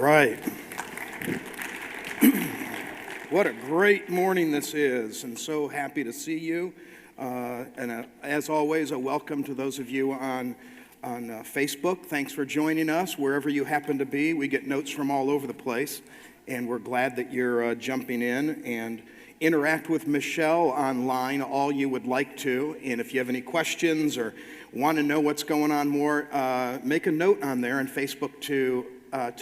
right. What a great morning this is, and so happy to see you. As always, a welcome to those of you on Facebook. Thanks for joining us wherever you happen to be. We get notes from all over the place, and we're glad that you're jumping in and interact with Michelle online all you would like to. And if you have any questions or want to know what's going on more, make a note on there on Facebook to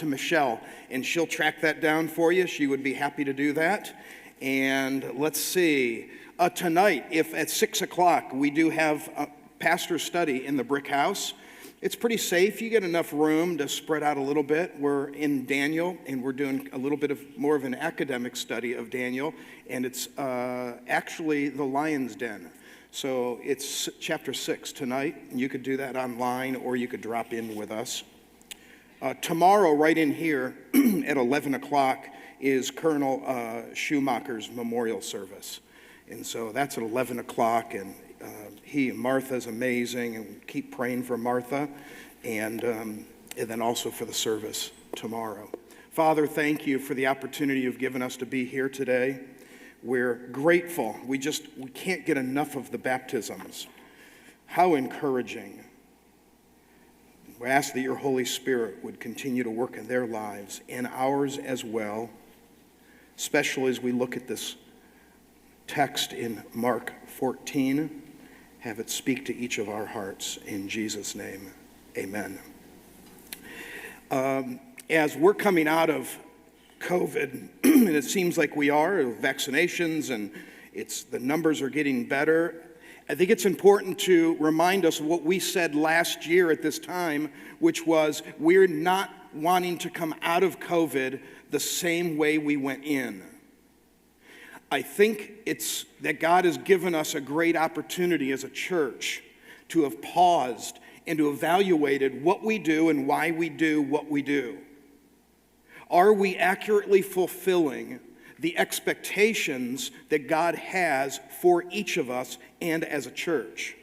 Michelle, and she'll track that down for you. She would be happy to do that. And let's see, tonight, if at 6 o'clock, we do have a pastor study in the brick house. It's pretty safe. You get enough room to spread out a little bit. We're in Daniel, and we're doing a little bit of more of an academic study of Daniel, and it's actually the lion's den. So it's chapter 6 tonight. You could do that online, or you could drop in with us. Tomorrow, right in here at 11 o'clock, is Colonel Schumacher's memorial service. And so that's at 11 o'clock, and Martha's amazing, and keep praying for Martha, and then also for the service tomorrow. Father, thank you for the opportunity you've given us to be here today. We're grateful. We can't get enough of the baptisms. How encouraging. We ask that your Holy Spirit would continue to work in their lives and ours as well, especially as we look at this text in Mark 14. Have it speak to each of our hearts. In Jesus' name, amen. As we're coming out of COVID, and it seems like we are, vaccinations, and the numbers are getting better, I think it's important to remind us of what we said last year at this time, which was we're not wanting to come out of COVID the same way we went in. I think it's that God has given us a great opportunity as a church to have paused and to evaluated what we do and why we do what we do. Are we accurately fulfilling the expectations that God has for each of us and as a church?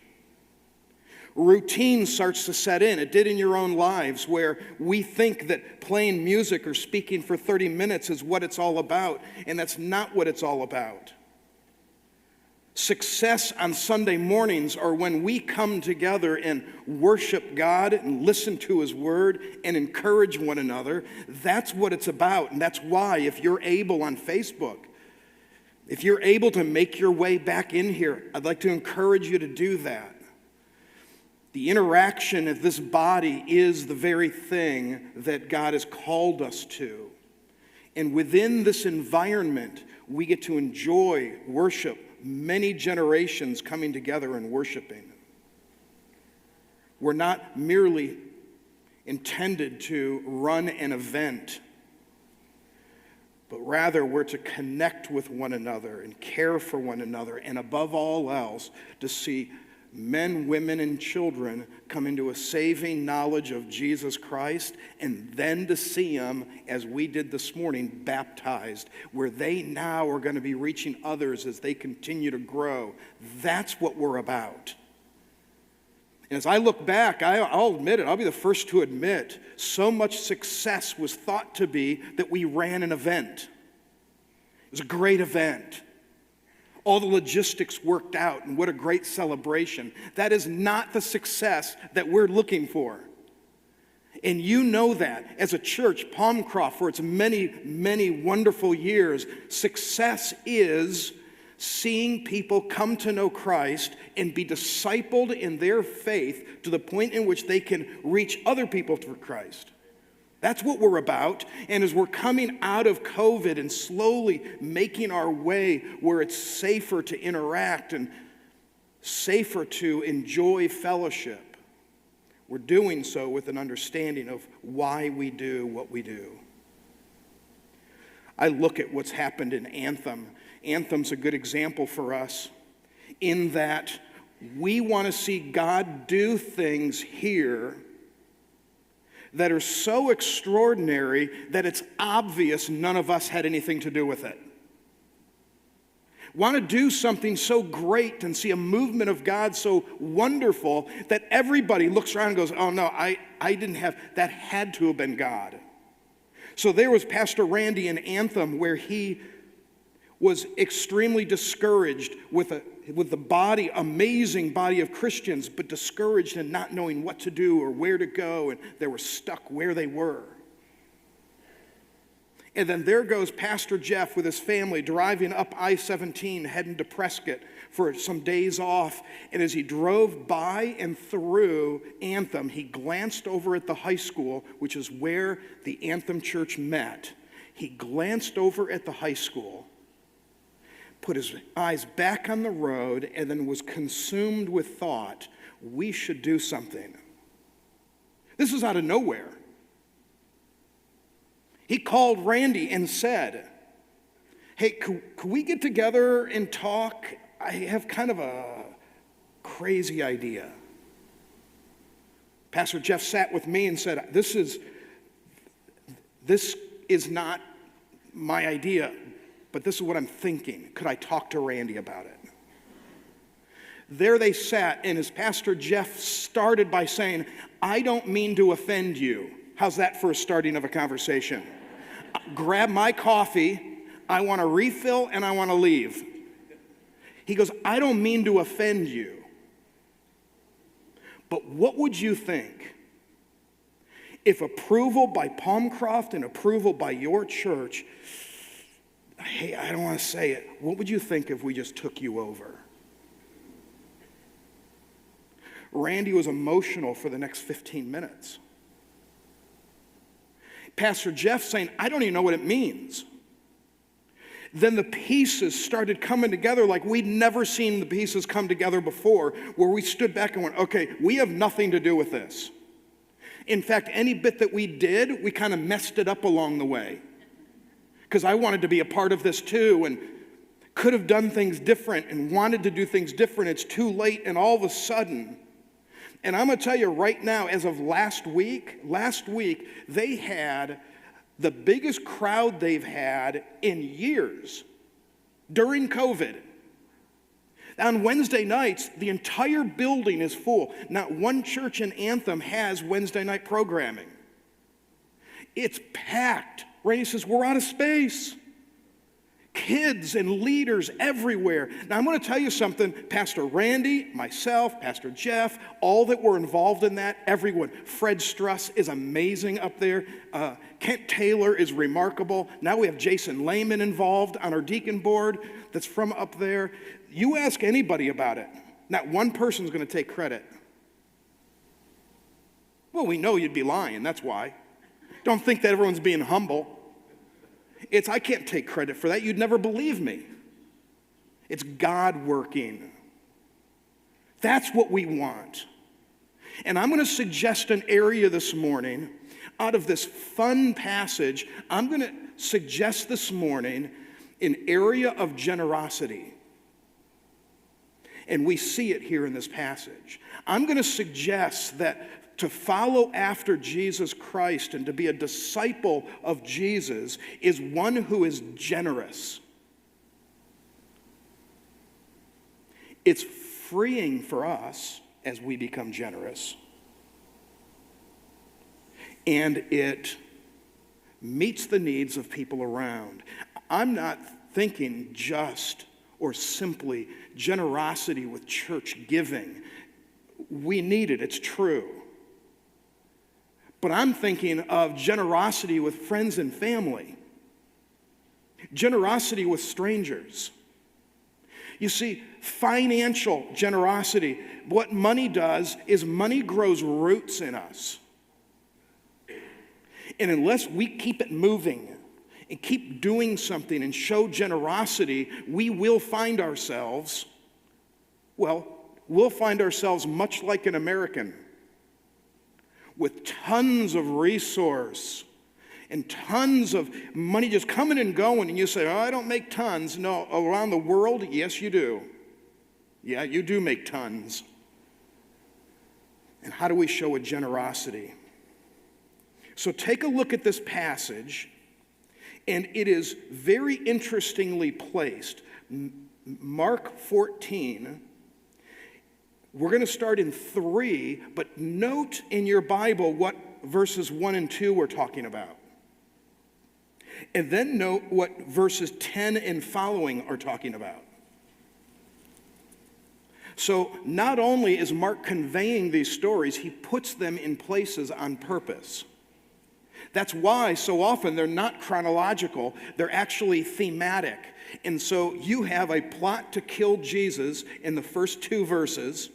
Routine starts to set in. It did in your own lives, where we think that playing music or speaking for 30 minutes is what it's all about, and that's not what it's all about. Success on Sunday mornings are when we come together and worship God and listen to His Word and encourage one another. That's what it's about, and that's why if you're able on Facebook, if you're able to make your way back in here, I'd like to encourage you to do that. The interaction of this body is the very thing that God has called us to. And within this environment, we get to enjoy worship, many generations coming together and worshiping. We're not merely intended to run an event, but rather we're to connect with one another and care for one another, and above all else, to see men, women, and children come into a saving knowledge of Jesus Christ, and then to see them, as we did this morning, baptized, where they now are going to be reaching others as they continue to grow. That's what we're about. And as I look back, I'll admit it, I'll be the first to admit, so much success was thought to be that we ran an event. It was a great event. All the logistics worked out, and what a great celebration. That is not the success that we're looking for. And you know that as a church, Palmcroft, for its many, many wonderful years, success is seeing people come to know Christ and be discipled in their faith to the point in which they can reach other people for Christ. That's what we're about. And as we're coming out of COVID and slowly making our way where it's safer to interact and safer to enjoy fellowship, we're doing so with an understanding of why we do what we do. I look at what's happened in Anthem. Anthem's a good example for us in that we want to see God do things here that are so extraordinary that it's obvious none of us had anything to do with it. Want to do something so great and see a movement of God so wonderful that everybody looks around and goes, oh no, I didn't have, that had to have been God. So there was Pastor Randy in Anthem, where he was extremely discouraged with the body, amazing body of Christians, but discouraged and not knowing what to do or where to go, and they were stuck where they were. And then there goes Pastor Jeff with his family driving up I-17 heading to Prescott for some days off. And as he drove by and through Anthem, he glanced over at the high school, which is where the Anthem church met. He glanced over at the high school, put his eyes back on the road, and then was consumed with thought, we should do something. This is out of nowhere. He called Randy and said, hey, could we get together and talk? I have kind of a crazy idea. Pastor Jeff sat with me and said, this is not my idea, but this is what I'm thinking. Could I talk to Randy about it? There they sat, and as Pastor Jeff started by saying, I don't mean to offend you. How's that for a starting of a conversation? Grab my coffee, I want to refill, and I want to leave. He goes, I don't mean to offend you, but what would you think if approval by Palmcroft and approval by your church, hey, I don't want to say it, what would you think if we just took you over? Randy was emotional for the next 15 minutes. Pastor Jeff saying, I don't even know what it means. Then the pieces started coming together like we'd never seen the pieces come together before, where we stood back and went, okay, we have nothing to do with this. In fact, any bit that we did, we kind of messed it up along the way. Because I wanted to be a part of this too, and could have done things different and wanted to do things different. It's too late, and all of a sudden, and I'm going to tell you right now, as of last week, they had the biggest crowd they've had in years during COVID. On Wednesday nights, the entire building is full. Not one church in Anthem has Wednesday night programming. It's packed. Randy says, we're out of space. Kids and leaders everywhere. Now, I'm going to tell you something. Pastor Randy, myself, Pastor Jeff, all that were involved in that, everyone. Fred Struss is amazing up there. Kent Taylor is remarkable. Now we have Jason Lehman involved on our deacon board that's from up there. You ask anybody about it, not one person's going to take credit. Well, we know you'd be lying, that's why. Don't think that everyone's being humble. I can't take credit for that. You'd never believe me. It's God working. That's what we want. And I'm going to suggest an area this morning out of this fun passage. I'm going to suggest this morning an area of generosity. And we see it here in this passage. I'm going to suggest that to follow after Jesus Christ and to be a disciple of Jesus is one who is generous. It's freeing for us as we become generous. And it meets the needs of people around. I'm not thinking just or simply generosity with church giving. We need it, it's true. But I'm thinking of generosity with friends and family. Generosity with strangers. You see, financial generosity, what money does is money grows roots in us. And unless we keep it moving and keep doing something and show generosity, we will find ourselves, we'll find ourselves much like an American, with tons of resource and tons of money just coming and going, and you say, oh, I don't make tons. No, around the world, yes, you do. Yeah, you do make tons. And how do we show a generosity? So take a look at this passage, and it is very interestingly placed. Mark 14. We're going to start in 3, but note in your Bible what verses 1 and 2 we're talking about. And then note what verses 10 and following are talking about. So not only is Mark conveying these stories, he puts them in places on purpose. That's why so often they're not chronological, they're actually thematic. And so you have a plot to kill Jesus in the first 2 verses,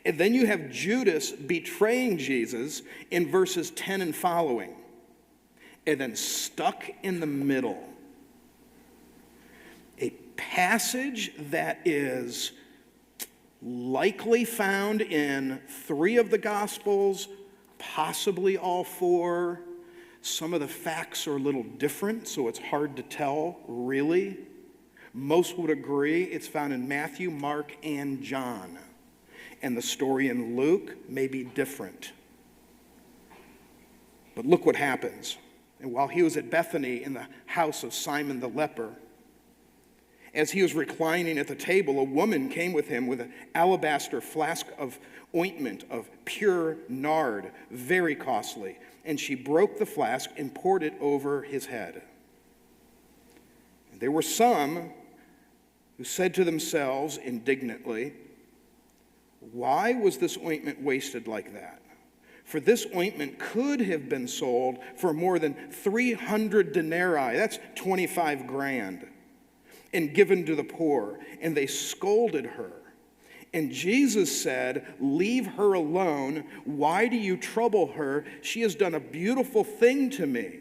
and then you have Judas betraying Jesus in verses 10 and following. And then stuck in the middle, a passage that is likely found in 3 of the Gospels, possibly all 4. Some of the facts are a little different, so it's hard to tell, really. Most would agree it's found in Matthew, Mark, and John. And the story in Luke may be different. But look what happens. And while he was at Bethany in the house of Simon the leper, as he was reclining at the table, a woman came with him with an alabaster flask of ointment of pure nard, very costly. And she broke the flask and poured it over his head. And there were some who said to themselves indignantly, "Why was this ointment wasted like that? For this ointment could have been sold for more than 300 denarii, that's 25 grand, and given to the poor." And they scolded her. And Jesus said, "Leave her alone. Why do you trouble her? She has done a beautiful thing to me.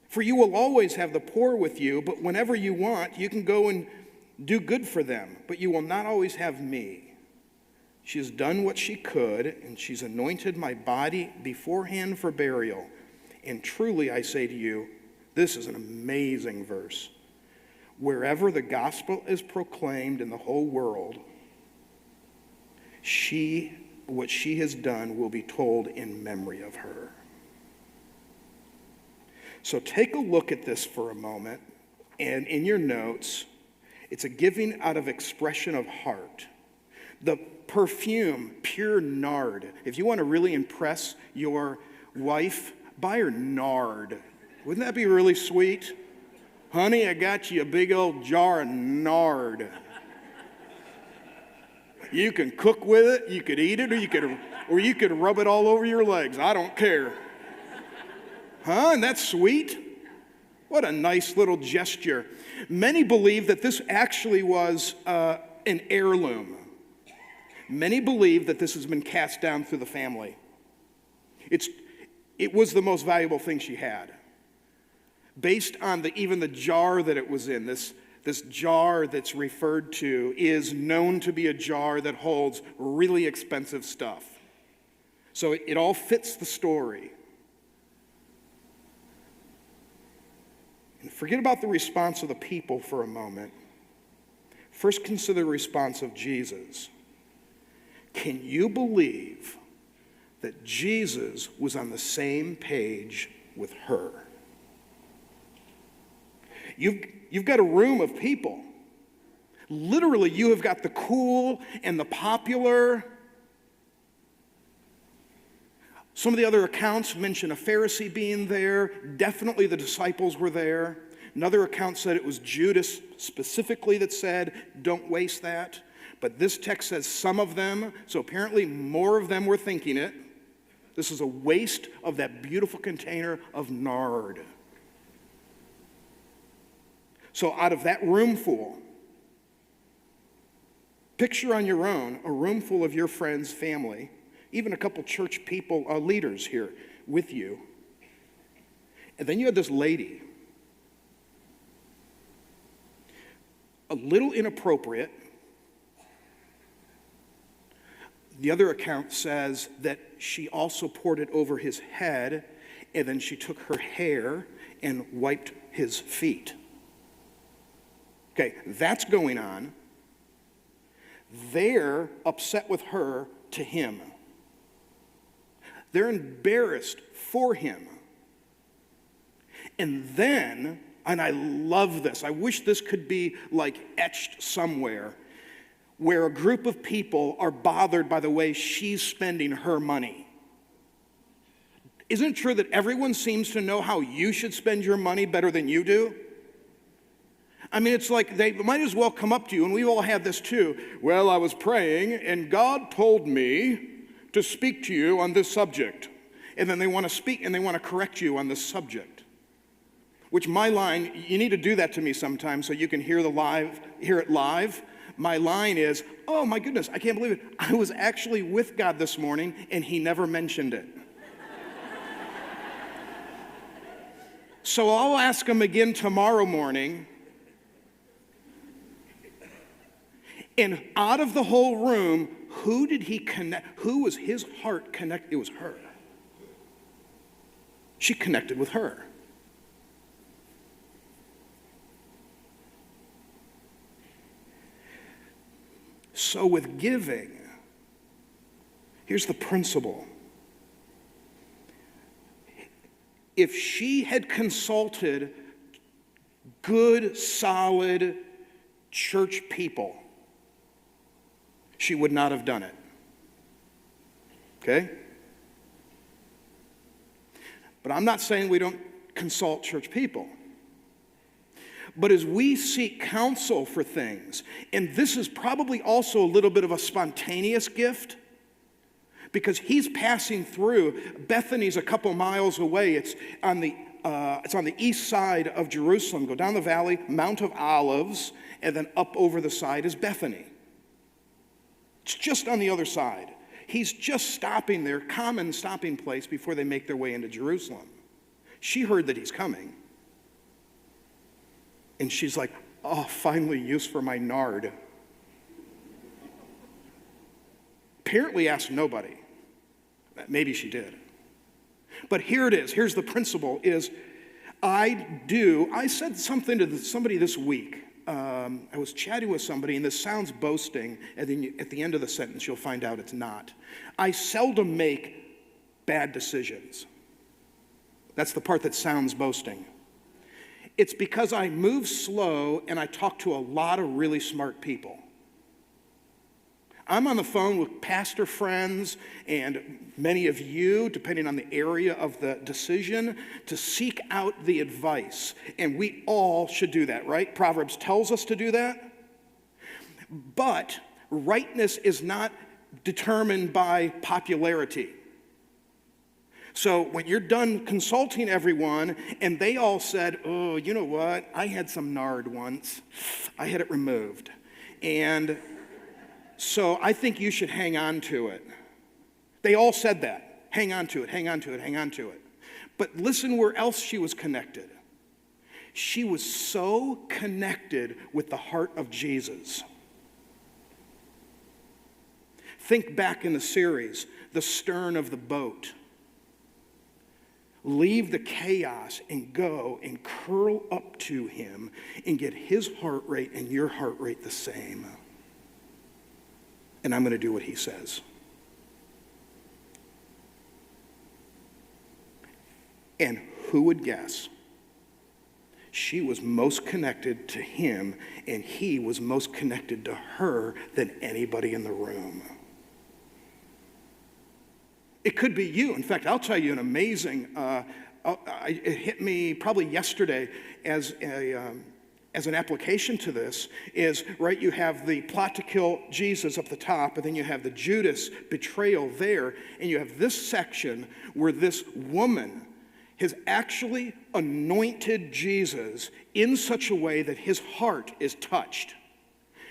For you will always have the poor with you, but whenever you want, you can go and do good for them. But you will not always have me. She has done what she could, and she's anointed my body beforehand for burial. And truly I say to you," this is an amazing verse, "wherever the gospel is proclaimed in the whole world, what she has done will be told in memory of her." So take a look at this for a moment, and in your notes, it's a giving out of expression of heart. The perfume, pure nard. If you want to really impress your wife, buy her nard. Wouldn't that be really sweet? "Honey, I got you a big old jar of nard. You can cook with it, you could eat it, or you could rub it all over your legs. I don't care." Huh? And that's sweet? What a nice little gesture. Many believe that this actually was an heirloom. Many believe that this has been cast down through the family. It was the most valuable thing she had. Based on even the jar that it was in, this jar that's referred to is known to be a jar that holds really expensive stuff. So it all fits the story. And forget about the response of the people for a moment. First, consider the response of Jesus. Can you believe that Jesus was on the same page with her? You've got a room of people. Literally, you have got the cool and the popular. Some of the other accounts mention a Pharisee being there. Definitely the disciples were there. Another account said it was Judas specifically that said, "Don't waste that." But this text says some of them, so apparently more of them were thinking it. This is a waste of that beautiful container of nard. So out of that room full, picture on your own a room full of your friends, family, even a couple church people, leaders here with you. And then you had this lady, a little inappropriate. The other account says that she also poured it over his head, and then she took her hair and wiped his feet. Okay, that's going on. They're upset with her to him. They're embarrassed for him. And then, and I love this, I wish this could be like etched somewhere, where a group of people are bothered by the way she's spending her money. Isn't it true that everyone seems to know how you should spend your money better than you do? I mean, it's like they might as well come up to you, and we all have this too. Well, I was praying, and God told me to speak to you on this subject. And then they want to speak, and they want to correct you on this subject. Which my line, you need to do that to me sometime so you can hear it live. My line is, oh my goodness, I can't believe it. I was actually with God this morning, and he never mentioned it. So I'll ask him again tomorrow morning. And out of the whole room, who did he connect? Who was his heart connected? It was her. She connected with her. So with giving, here's the principle. If she had consulted good, solid church people, she would not have done it. Okay? But I'm not saying we don't consult church people. But as we seek counsel for things, and this is probably also a little bit of a spontaneous gift, because he's passing through. Bethany's a couple miles away. It's on the east side of Jerusalem. Go down the valley, Mount of Olives, and then up over the side is Bethany. It's just on the other side. He's just stopping there, common stopping place before they make their way into Jerusalem. She heard that he's coming. And she's like, oh, finally use for my nard. Apparently asked nobody. Maybe she did. But here it is. Here's the principle is I said something to somebody this week. I was chatting with somebody, and this sounds boasting, and then at the end of the sentence, you'll find out it's not. I seldom make bad decisions. That's the part that sounds boasting. It's because I move slow, and I talk to a lot of really smart people. I'm on the phone with pastor friends and many of you, depending on the area of the decision, to seek out the advice. And we all should do that, right? Proverbs tells us to do that. But rightness is not determined by popularity. So when you're done consulting everyone and they all said, oh, you know what? I had some nard once. I had it removed. And so I think you should hang on to it. They all said that. Hang on to it, hang on to it, hang on to it. But listen where else she was connected. She was so connected with the heart of Jesus. Think back in the series, the stern of the boat. Leave the chaos and go and curl up to him and get his heart rate and your heart rate the same. And I'm going to do what he says. And who would guess? She was most connected to him, and he was most connected to her than anybody in the room. It could be you. In fact, I'll tell you an amazing, it hit me probably yesterday as an application to this is, right, you have the plot to kill Jesus up the top, and then you have the Judas betrayal there, and you have this section where this woman has actually anointed Jesus in such a way that his heart is touched.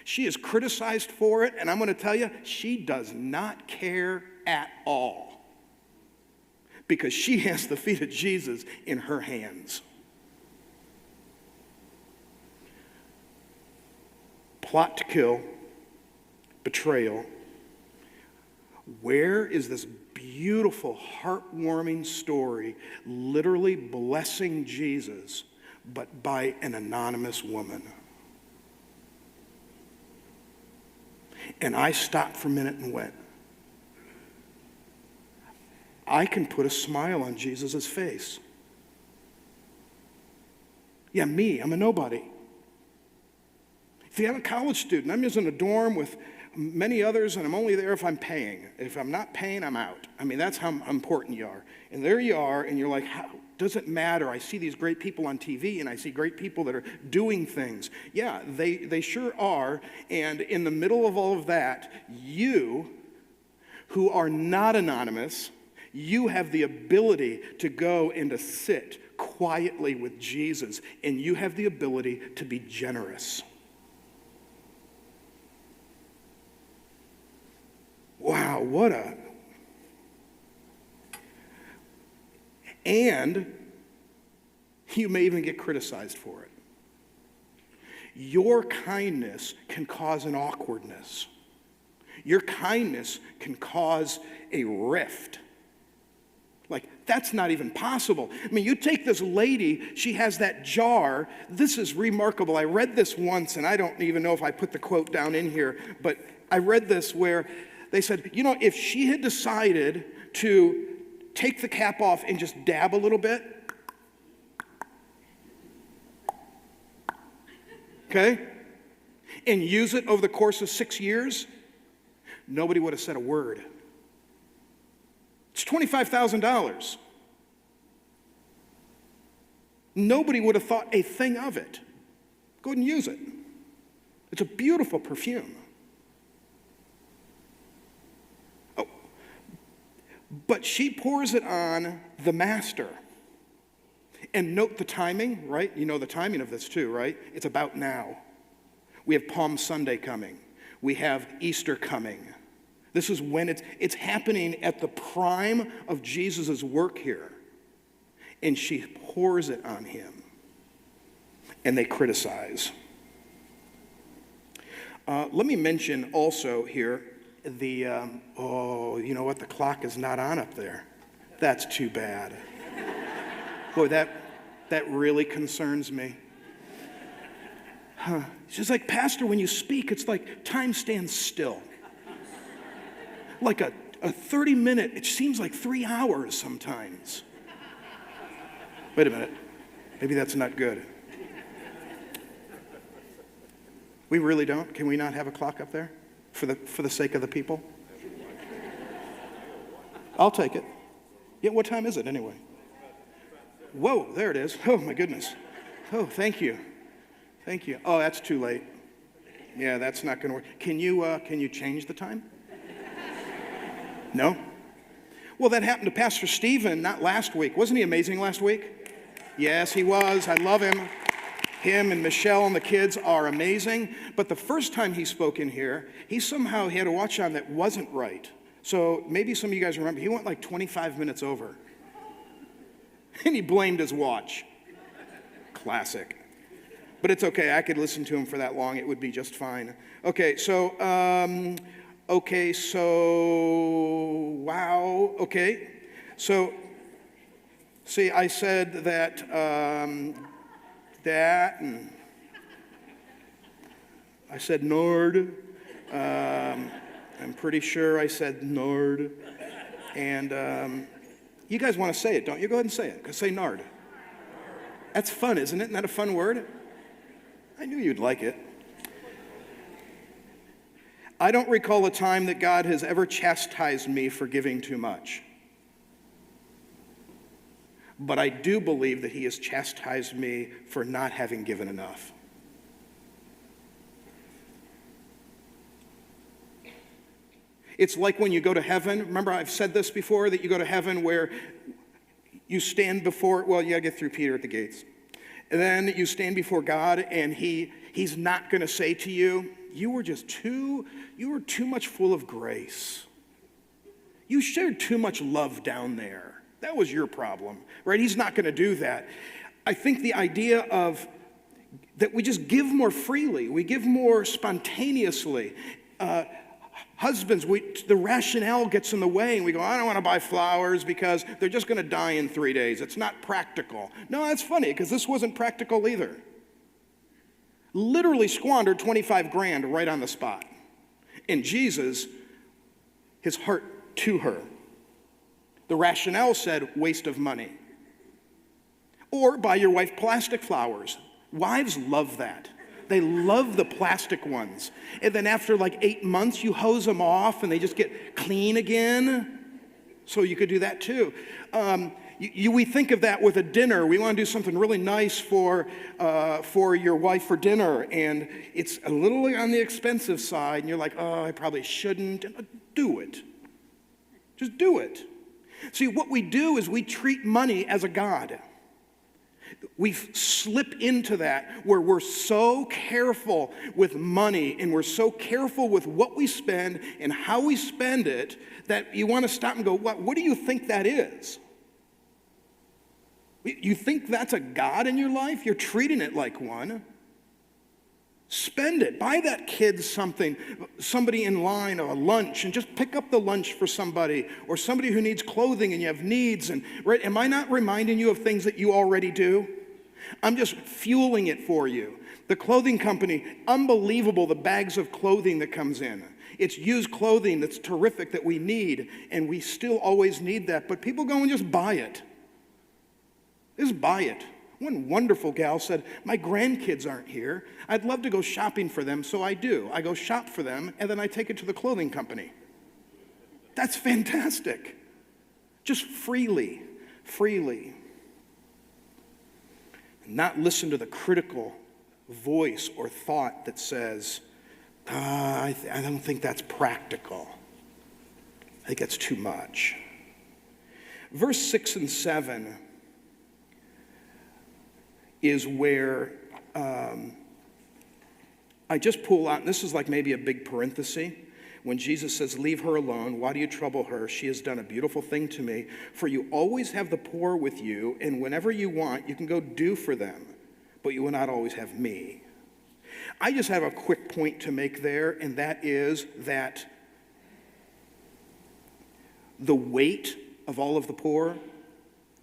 She is criticized for it, and I'm going to tell you, she does not care at all because she has the feet of Jesus in her hands. Plot to kill, betrayal. Where is this beautiful, heartwarming story literally blessing Jesus, but by an anonymous woman? And I stopped for a minute and went, I can put a smile on Jesus' face. Yeah, me, I'm a nobody. See, I'm a college student. I'm just in a dorm with many others, and I'm only there if I'm paying. If I'm not paying, I'm out. I mean, that's how important you are. And there you are, and you're like, how does it matter? I see these great people on TV, and I see great people that are doing things. Yeah, they sure are. And in the middle of all of that, you, who are not anonymous, you have the ability to go and to sit quietly with Jesus, and you have the ability to be generous. Wow, and you may even get criticized for it. Your kindness can cause an awkwardness. Your kindness can cause a rift. Like, that's not even possible. I mean, you take this lady, she has that jar. This is remarkable. I read this once, and I don't even know if I put the quote down in here, but I read this where they said, if she had decided to take the cap off and just dab a little bit, okay, and use it over the course of 6 years, nobody would have said a word. It's $25,000. Nobody would have thought a thing of it. Go ahead and use it. It's a beautiful perfume. Oh, but she pours it on the master. And note the timing, right? You know the timing of this too, right? It's about now. We have Palm Sunday coming. We have Easter coming. This is when it's happening at the prime of Jesus' work here. And she pours it on him. And they criticize. Let me mention also here the, you know what? The clock is not on up there. That's too bad. Boy, that really concerns me. She's like, Pastor, when you speak, it's like time stands still. Like a 30-minute, it seems like 3 hours sometimes. Wait a minute. Maybe that's not good. We really don't? Can we not have a clock up there for the sake of the people? I'll take it. Yeah, what time is it anyway? Whoa, there it is. Oh, my goodness. Oh, thank you. Thank you. Oh, that's too late. Yeah, that's not going to work. Can you change the time? No? Well, that happened to Pastor Stephen, not last week. Wasn't he amazing last week? Yes, he was. I love him. Him and Michelle and the kids are amazing. But the first time he spoke in here, he had a watch on that wasn't right. So maybe some of you guys remember, he went like 25 minutes over. And he blamed his watch. Classic. But it's okay. I could listen to him for that long. It would be just fine. Okay, so, wow. Okay. So, see, I said that, and I said Nord. I'm pretty sure I said Nord. And, you guys want to say it, don't you? Go ahead and say it. Say Nard. That's fun, isn't it? Isn't that a fun word? I knew you'd like it. I don't recall a time that God has ever chastised me for giving too much. But I do believe that he has chastised me for not having given enough. It's like when you go to heaven. Remember, I've said this before, that you go to heaven where you stand before, well, you got to get through Peter at the gates. And then you stand before God, and he's not going to say to you, you were too much full of grace. You shared too much love down there. That was your problem, right? He's not going to do that. I think the idea of that we just give more freely, we give more spontaneously. Husbands, the rationale gets in the way, and we go, I don't want to buy flowers because they're just going to die in 3 days. It's not practical. No, that's funny, because this wasn't practical either. Literally squandered 25 grand right on the spot. And Jesus, his heart to her. The rationale said, waste of money. Or buy your wife plastic flowers. Wives love that. They love the plastic ones. And then after like 8 months, you hose them off and they just get clean again. So you could do that too. We think of that with a dinner. We want to do something really nice for your wife for dinner, and it's a little on the expensive side, and you're like, oh, I probably shouldn't. Do it. Just do it. See, what we do is we treat money as a god. We slip into that where we're so careful with money and we're so careful with what we spend and how we spend it that you want to stop and go, what do you think that is? You think that's a god in your life? You're treating it like one. Spend it. Buy that kid something, somebody in line, or a lunch, and just pick up the lunch for somebody, or somebody who needs clothing and you have needs. And right, am I not reminding you of things that you already do? I'm just fueling it for you. The clothing company, unbelievable the bags of clothing that comes in. It's used clothing that's terrific that we need, and we still always need that, but people go and just buy it. Just buy it. One wonderful gal said, my grandkids aren't here. I'd love to go shopping for them, so I do. I go shop for them, and then I take it to the clothing company. That's fantastic. Just freely. Not listen to the critical voice or thought that says, I don't think that's practical. I think that's too much. Verse 6 and 7 is where I just pull out, and this is like maybe a big parenthesis, when Jesus says, leave her alone, why do you trouble her? She has done a beautiful thing to me. For you always have the poor with you, and whenever you want, you can go do for them, but you will not always have me. I just have a quick point to make there, and that is that the weight of all of the poor,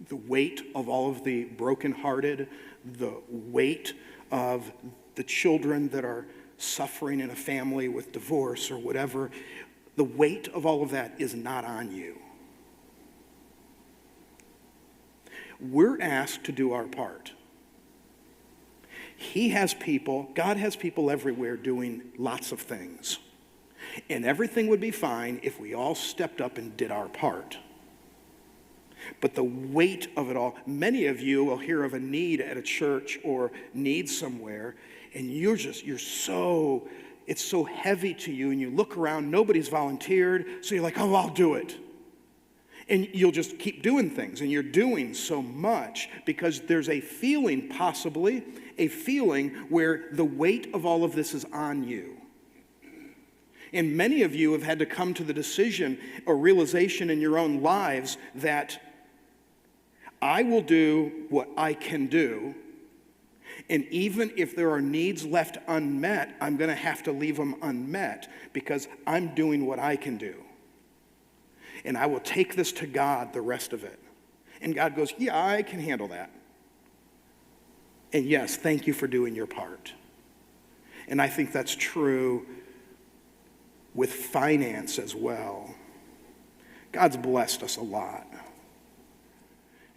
the weight of all of the brokenhearted, the weight of the children that are suffering in a family with divorce or whatever, the weight of all of that is not on you. We're asked to do our part. God has people everywhere doing lots of things. And everything would be fine if we all stepped up and did our part. But the weight of it all, many of you will hear of a need at a church or need somewhere, and it's so heavy to you, and you look around, nobody's volunteered, so you're like, oh, I'll do it. And you'll just keep doing things, and you're doing so much because there's a feeling, possibly, a feeling where the weight of all of this is on you. And many of you have had to come to the decision or realization in your own lives that I will do what I can do, and even if there are needs left unmet, I'm going to have to leave them unmet because I'm doing what I can do. And I will take this to God, the rest of it. And God goes, yeah, I can handle that. And yes, thank you for doing your part. And I think that's true with finance as well. God's blessed us a lot.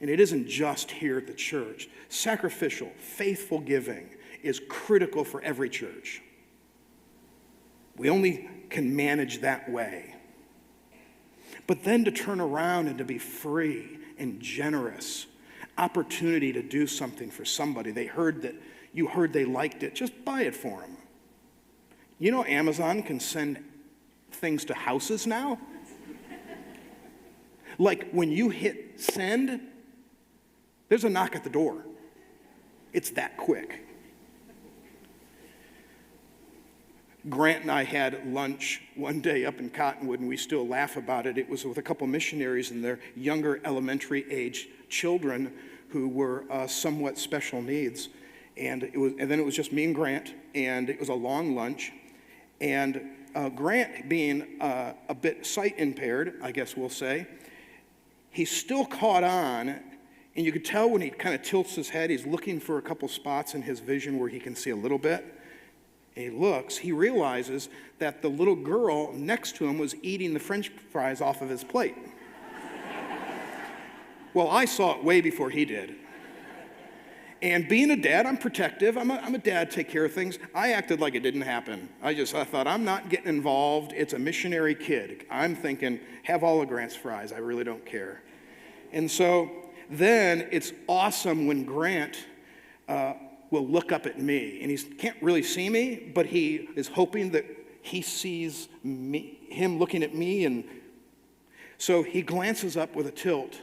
And it isn't just here at the church. Sacrificial, faithful giving is critical for every church. We only can manage that way. But then to turn around and to be free and generous, opportunity to do something for somebody. You heard they liked it, just buy it for them. You know Amazon can send things to houses now? Like when you hit send, there's a knock at the door. It's that quick. Grant and I had lunch one day up in Cottonwood, and we still laugh about it. It was with a couple missionaries and their younger elementary age children who were somewhat special needs. And then it was just me and Grant, and it was a long lunch. And Grant, being a bit sight impaired, I guess we'll say, he still caught on, and you could tell when he kind of tilts his head, he's looking for a couple spots in his vision where he can see a little bit. And he realizes that the little girl next to him was eating the French fries off of his plate. Well, I saw it way before he did. And being a dad, I'm protective. I'm a dad, take care of things. I acted like it didn't happen. I thought, I'm not getting involved. It's a missionary kid. I'm thinking, have all of Grant's fries. I really don't care. And so then it's awesome when Grant will look up at me. And he can't really see me, but he is hoping that he sees me, him looking at me. And so he glances up with a tilt.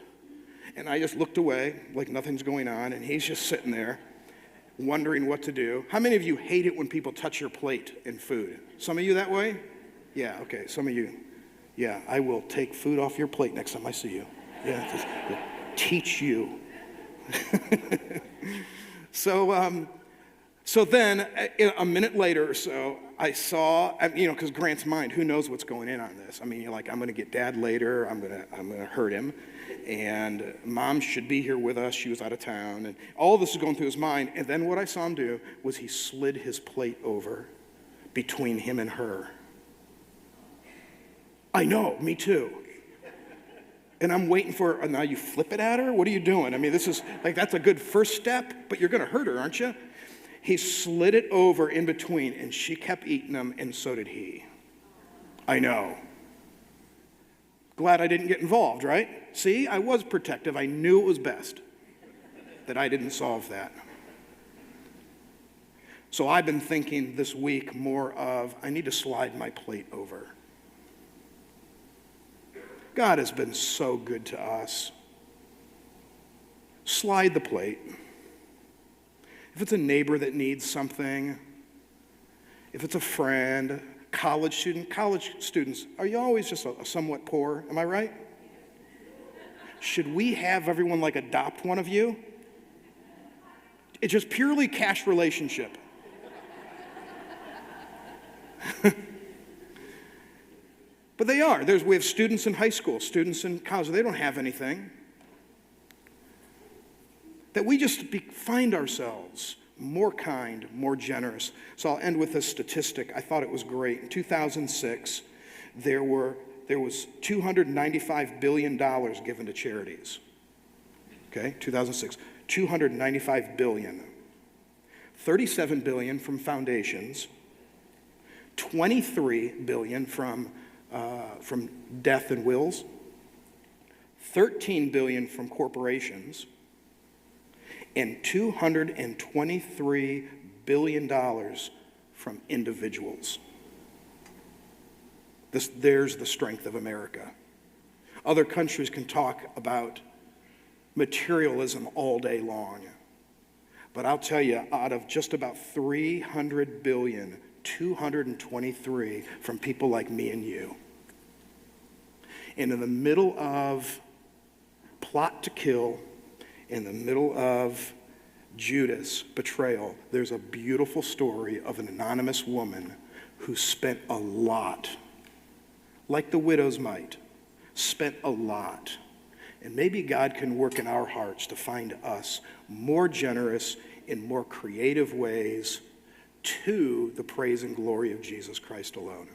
And I just looked away like nothing's going on, and he's just sitting there wondering what to do. How many of you hate it when people touch your plate in food? Some of you that way? Yeah, okay, some of you. Yeah, I will take food off your plate next time I see you. Yeah, just teach you. So then, a minute later or so, I saw, because Grant's mind, who knows what's going in on this? I mean, you're like, I'm going to get Dad later. I'm going to hurt him. And Mom should be here with us. She was out of town. And all this is going through his mind. And then what I saw him do was he slid his plate over between him and her. I know, me too. And I'm waiting for, now you flip it at her? What are you doing? I mean, this is, like, that's a good first step, but you're going to hurt her, aren't you? He slid it over in between, and she kept eating them, and so did he. I know. Glad I didn't get involved, right? See, I was protective. I knew it was best that I didn't solve that. So I've been thinking this week more of, I need to slide my plate over. God has been so good to us. Slide the plate. If it's a neighbor that needs something, if it's a friend, college students, are you always just somewhat poor? Am I right? Should we have everyone like adopt one of you? It's just purely cash relationship. But they are. We have students in high school, students in college. They don't have anything. That we just find ourselves more kind, more generous. So I'll end with this statistic. I thought it was great. In 2006, there was $295 billion given to charities. Okay, 2006, $295 billion. $37 billion from foundations, $23 billion from death and wills, $13 billion from corporations, and $223 billion from individuals. There's the strength of America. Other countries can talk about materialism all day long. But I'll tell you, out of just about 300 billion, 223 from people like me and you. And in the middle of plot to kill, in the middle of Judas' betrayal, there's a beautiful story of an anonymous woman who spent a lot, like the widow's mite, spent a lot. And maybe God can work in our hearts to find us more generous in more creative ways to the praise and glory of Jesus Christ alone.